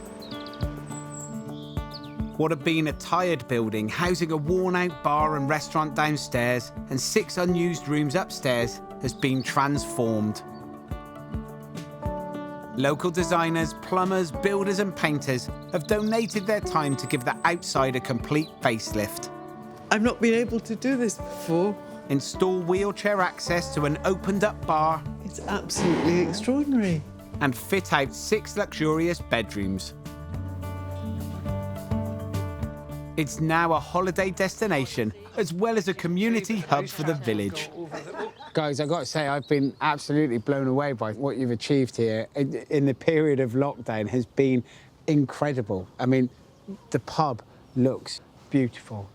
What had been a tired building housing a worn-out bar and restaurant downstairs and 6 unused rooms upstairs has been transformed. Local designers, plumbers, builders and painters have donated their time to give the outside a complete facelift. I've not been able to do this before. Install wheelchair access to an opened-up bar. It's absolutely extraordinary. And fit out 6 luxurious bedrooms. It's now a holiday destination, as well as a community hub for the village. Guys, I've got to say, I've been absolutely blown away by what you've achieved here in the period of lockdown. Has been incredible. I mean, the pub looks beautiful.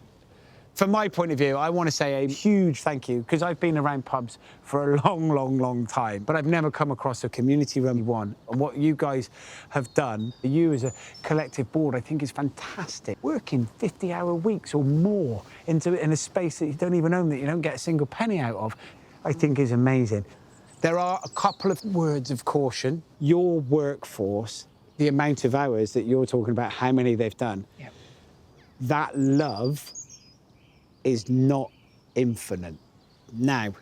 From my point of view, I want to say a huge thank you, because I've been around pubs for a long, long, long time, but I've never come across a community-run one. And what you guys have done, you as a collective board, I think is fantastic. Working 50-hour weeks or more in a space that you don't even own, that you don't get a single penny out of, I think is amazing. There are a couple of words of caution. Your workforce, the amount of hours that you're talking about, how many they've done, that love is not infinite. Now,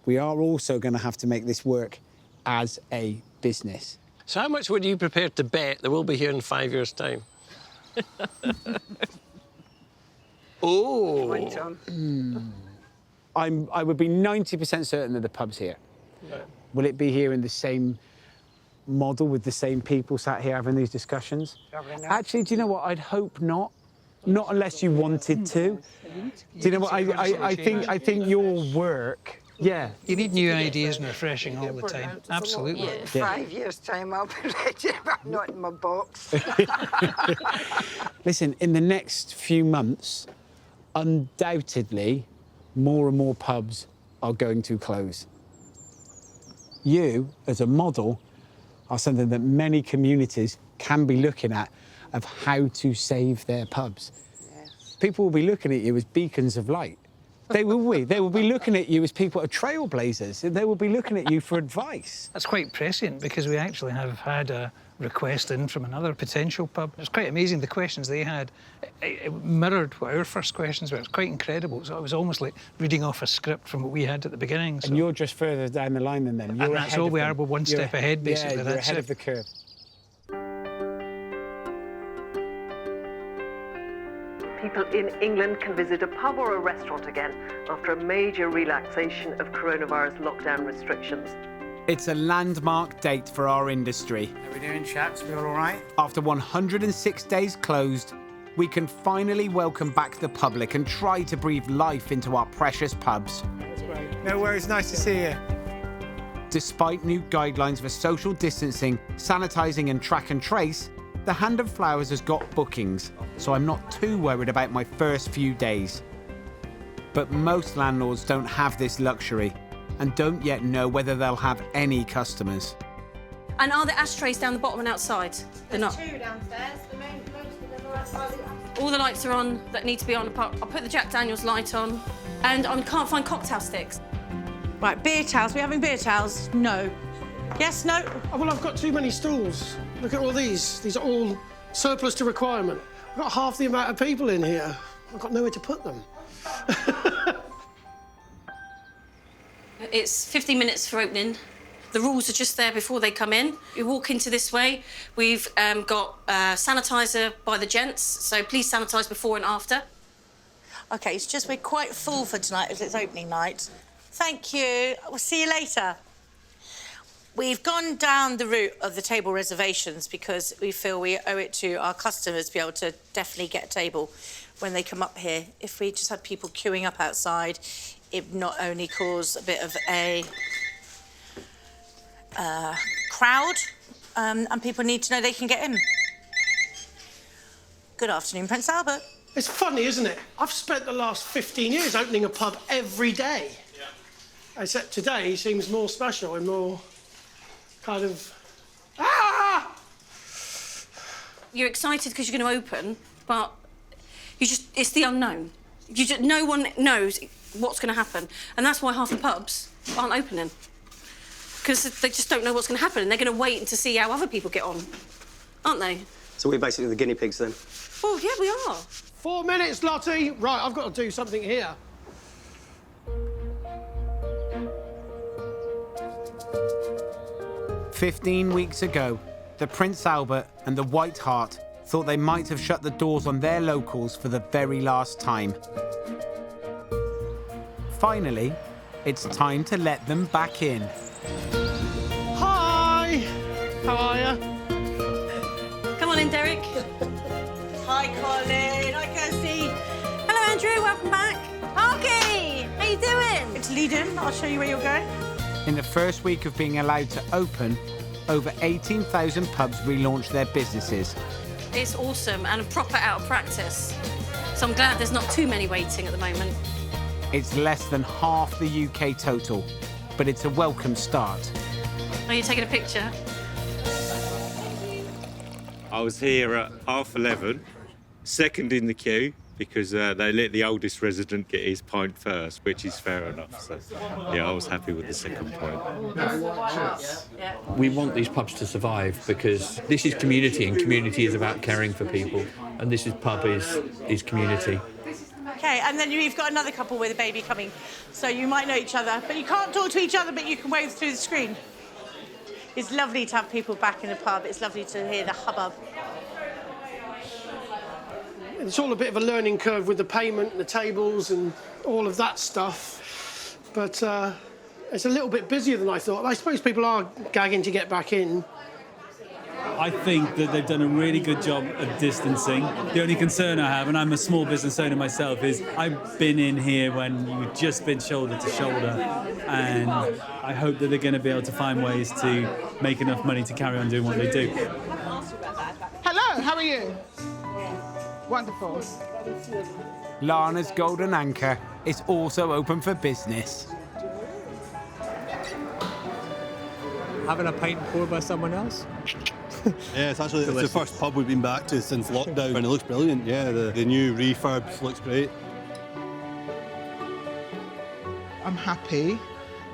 we are also going to have to make this work as a business. So how much would you prepare to bet that we'll be here in 5 years' time? Oh! I would be 90% certain that the pub's here. Right. Will it be here in the same model with the same people sat here having these discussions? Actually, do you know what? I'd hope not. Not unless you wanted to. Do you know what? I think your work. Yeah. You need new ideas and refreshing all the time. Absolutely. In 5 years' time, I'll be ready, but not in my box. Listen, in the next few months, undoubtedly, more and more pubs are going to close. You, as a model, are something that many communities can be looking at of how to save their pubs. Yes. People will be looking at you as beacons of light. They will be. They will be looking at you as people, trailblazers. They will be looking at you for advice. That's quite prescient, because we actually have had a request in from another potential pub. It's quite amazing, the questions they had. It mirrored what our first questions were. It's quite incredible. So it was almost like reading off a script from what we had at the beginning. So. And you're just further down the line than them. You're and that's all we are. We're one step ahead, basically. Yeah, you're ahead of the curve. People in England can visit a pub or a restaurant again after a major relaxation of coronavirus lockdown restrictions. It's a landmark date for our industry. How are we doing, chaps? We all right? After 106 days closed, we can finally welcome back the public and try to breathe life into our precious pubs. No worries, nice to see you. Despite new guidelines for social distancing, sanitising and track and trace, the Hand of Flowers has got bookings, so I'm not too worried about my first few days. But most landlords don't have this luxury and don't yet know whether they'll have any customers. And are there ashtrays down the bottom and outside? They're not. 2 downstairs. Most of them are outside. All the lights are on that need to be on. I'll put the Jack Daniels light on. And I can't find cocktail sticks. Right, beer towels. We having beer towels? No. Yes, no? Oh, well, I've got too many stools. Look at all these. These are all surplus to requirement. I've got half the amount of people in here. I've got nowhere to put them. It's 15 minutes for opening. The rules are just there before they come in. You walk into this way. We've got sanitizer by the gents, so please sanitise before and after. OK, it's just we're quite full for tonight as it's opening night. Thank you. We'll see you later. We've gone down the route of the table reservations because we feel we owe it to our customers to be able to definitely get a table when they come up here. If we just had people queuing up outside, it not only cause a bit of a crowd, and people need to know they can get in. Good afternoon, Prince Albert. It's funny, isn't it? I've spent the last 15 years opening a pub every day. Yeah. Except today seems more special and more kind of... Ah! You're excited because you're going to open, but it's the unknown. No one knows what's going to happen. And that's why half the pubs aren't opening. Because they just don't know what's going to happen and they're going to wait to see how other people get on, aren't they? So we're basically the guinea pigs then? Oh, yeah, we are. 4 minutes, Lottie. Right, I've got to do something here. "15 weeks ago, the Prince Albert and the White Hart thought they might have shut the doors on their locals for the very last time. Finally, it's time to let them back in. Hi! How are you? Come on in, Derek. Hi, Colin. Hi, Kirsty. Hello, Andrew. Welcome back. Parky, how you doing? It's Leiden. I'll show you where you're going. In the first week of being allowed to open, over 18,000 pubs relaunched their businesses. It's awesome and proper out of practice. So I'm glad there's not too many waiting at the moment. It's less than half the UK total, but it's a welcome start. Are you taking a picture? I was here at 11:30, second in the queue, because they let the oldest resident get his pint first, which is fair enough. So, yeah, I was happy with the second pint. We want these pubs to survive because this is community, and community is about caring for people, and this pub is community. OK, and then you've got another couple with a baby coming, so you might know each other, but you can't talk to each other, but you can wave through the screen. It's lovely to have people back in the pub. It's lovely to hear the hubbub. It's all a bit of a learning curve with the payment and the tables and all of that stuff. But it's a little bit busier than I thought. I suppose people are gagging to get back in. I think that they've done a really good job of distancing. The only concern I have, and I'm a small business owner myself, is I've been in here when you've just been shoulder to shoulder, and I hope that they're going to be able to find ways to make enough money to carry on doing what they do. Hello, how are you? Wonderful. Lana's Golden Anchor is also open for business. Having a pint poured by someone else? Yeah, it's the first pub we've been back to since lockdown, and it looks brilliant. Yeah, the new refurb looks great. I'm happy.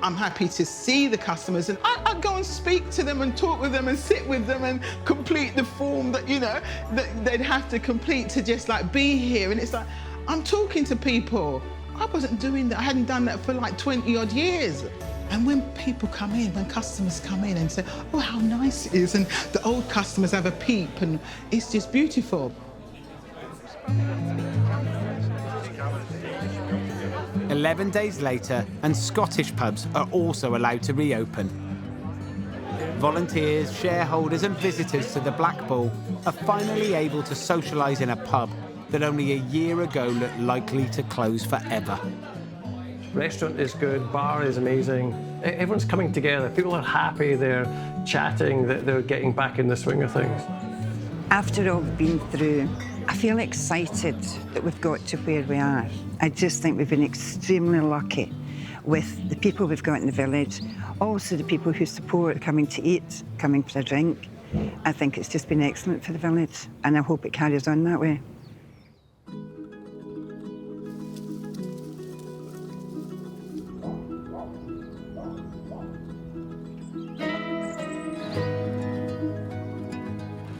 I'm happy to see the customers, and I go and speak to them and talk with them and sit with them and complete the form that, you know, that they'd have to complete to just like be here. And it's like, I'm talking to people. I wasn't doing that. I hadn't done that for like 20 odd years. And when people come in, when customers come in and say, oh, how nice it is, and the old customers have a peep, and it's just beautiful. 11 days later, and Scottish pubs are also allowed to reopen. Volunteers, shareholders and visitors to the Black Bull are finally able to socialise in a pub that only a year ago looked likely to close forever. Restaurant is good, bar is amazing. Everyone's coming together. People are happy, they're chatting, they're getting back in the swing of things. After all we've been through, I feel excited that we've got to where we are. I just think we've been extremely lucky with the people we've got in the village, also the people who support coming to eat, coming for a drink. I think it's just been excellent for the village, and I hope it carries on that way.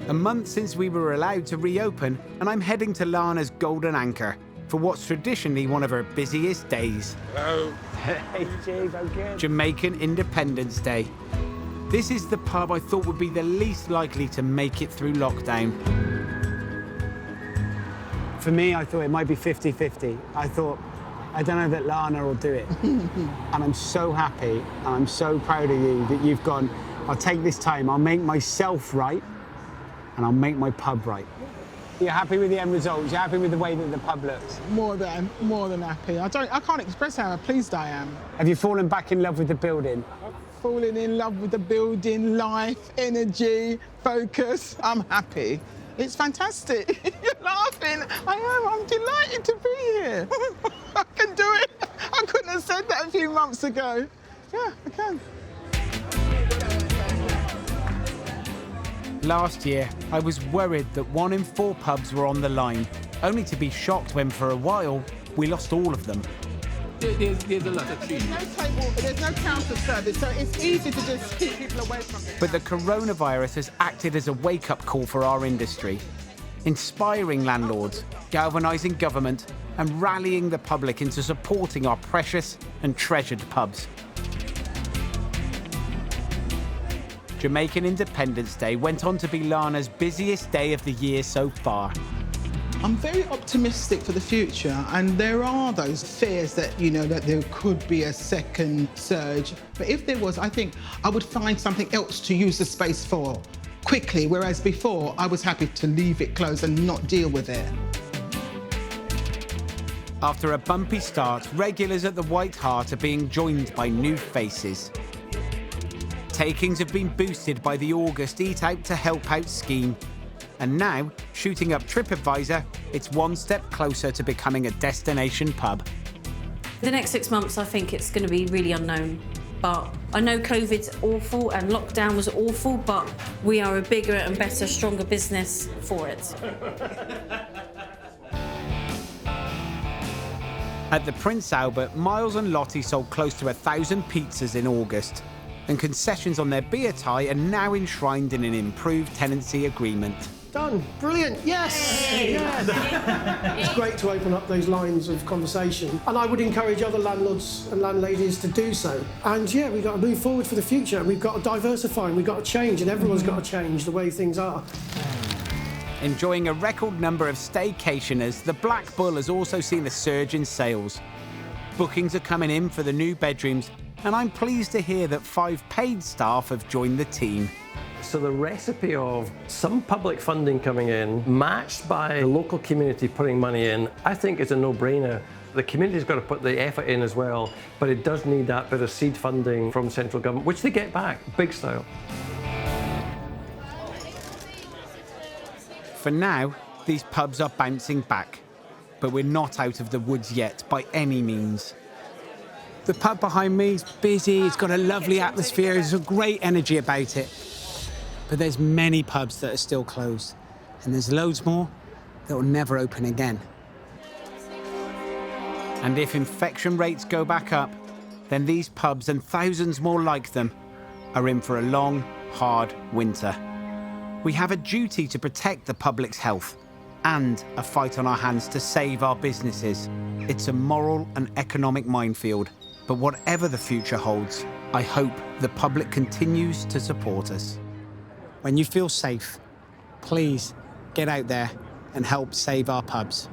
A month since we were allowed to reopen, and I'm heading to Lana's Golden Anchor for what's traditionally one of her busiest days. Hello. Hey, Steve, I'm good. Jamaican Independence Day. This is the pub I thought would be the least likely to make it through lockdown. For me, I thought it might be 50-50. I thought, I don't know that Lana will do it. And I'm so happy, and I'm so proud of you that you've gone, I'll take this time, I'll make myself right, and I'll make my pub right. You're happy with the end results? You're happy with the way that the pub looks? More than happy. I can't express how pleased I am. Have you fallen back in love with the building? Falling in love with the building, life, energy, focus. I'm happy. It's fantastic. You're laughing. I am. I'm delighted to be here. I can do it. I couldn't have said that a few months ago. Yeah, I can. Last year, I was worried that 1 in 4 pubs were on the line, only to be shocked when, for a while, we lost all of them. There's a lot of trees. There's no counter service, so it's easy to just keep people away from it. But the coronavirus has acted as a wake-up call for our industry, inspiring landlords, galvanising government, and rallying the public into supporting our precious and treasured pubs. Jamaican Independence Day went on to be Lana's busiest day of the year so far. I'm very optimistic for the future, and there are those fears that, that there could be a second surge. But if there was, I think I would find something else to use the space for quickly, whereas before I was happy to leave it closed and not deal with it. After a bumpy start, regulars at the White Hart are being joined by new faces. Takings have been boosted by the August Eat Out to Help Out scheme. And now, shooting up TripAdvisor, it's one step closer to becoming a destination pub. The next 6 months, I think it's going to be really unknown. But I know COVID's awful and lockdown was awful, but we are a bigger and better, stronger business for it. At the Prince Albert, Miles and Lottie sold close to 1,000 pizzas in August. And concessions on their beer tie are now enshrined in an improved tenancy agreement. Done. Brilliant. Yes. Yes. It's great to open up those lines of conversation, and I would encourage other landlords and landladies to do so. And yeah, we've got to move forward for the future. We've got to diversify, and we've got to change, and everyone's got to change the way things are. Enjoying a record number of staycationers, the Black Bull has also seen a surge in sales. Bookings are coming in for the new bedrooms, and I'm pleased to hear that 5 paid staff have joined the team. So the recipe of some public funding coming in, matched by the local community putting money in, I think is a no-brainer. The community's got to put the effort in as well, but it does need that bit of seed funding from central government, which they get back, big style. For now, these pubs are bouncing back, but we're not out of the woods yet by any means. The pub behind me is busy, it's got a lovely atmosphere, there's a great energy about it. But there's many pubs that are still closed, and there's loads more that will never open again. And if infection rates go back up, then these pubs and thousands more like them are in for a long, hard winter. We have a duty to protect the public's health and a fight on our hands to save our businesses. It's a moral and economic minefield. But whatever the future holds, I hope the public continues to support us. When you feel safe, please get out there and help save our pubs.